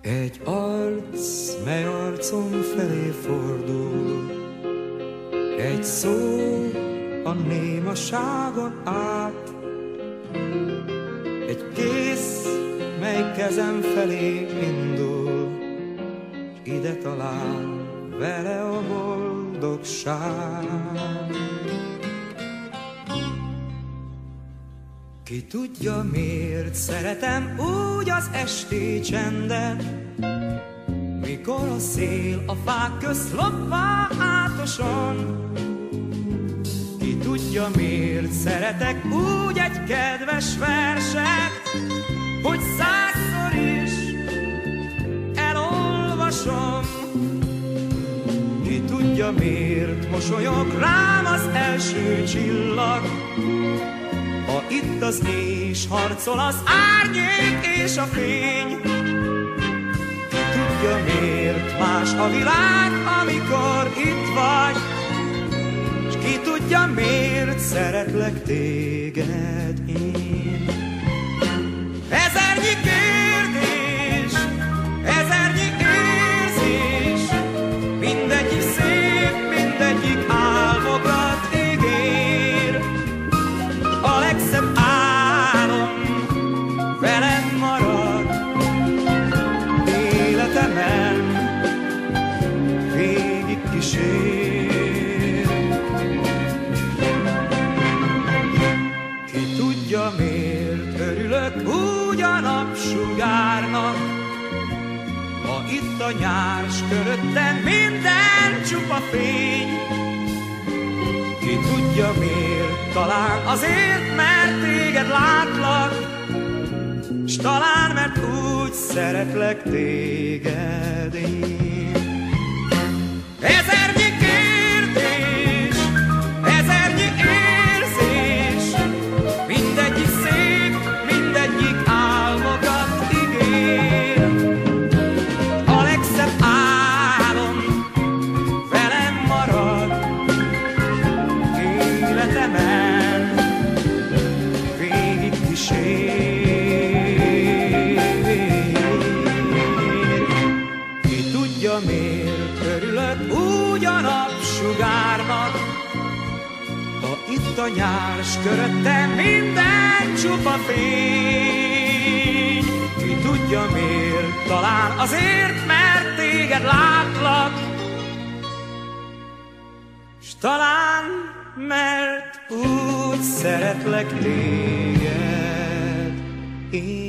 Egy arc, mely arcom felé fordul, egy szó a némaságon át, egy kéz, mely kezem felé indul, s ide talál vele a boldogság. Ki tudja, miért szeretem úgy az esti csendet, mikor a szél a fák közt lopva átoson. Ki tudja, miért szeretek úgy egy kedves verset, hogy 100-szor is elolvasom. Ki tudja, miért mosolyog rám az első csillag, ha itt az és harcol az árnyék és a fény. Ki tudja, miért más a világ, amikor itt vagy, s ki tudja, miért szeretlek téged én. Ezernyi kérdés, ezernyi érzés, mindegyik szép, mindegyik álmokat ígér. A legszebb álom velem marad, életemen végig kísér. Ki tudja, miért örülök úgy a napsugárnak, ha itt a nyár, s köröttem minden csupa fény. Ki tudja, miért, talán azért, mert téged látlak, s talán, mert úgy szeretlek téged én. Ezernyi kérdés, ezernyi érzés, mindegyik szép, mindegyik álmokat ígér. A legszebb álom velem marad, életemen végig kísér. Ki tudja, miért örülök úgy a napsugárnak, ha itt a nyár, s köröttem minden csupa fény. Ki tudja, miért, talán azért, mert téged látlak, s talán, mert úgy szeretlek téged én.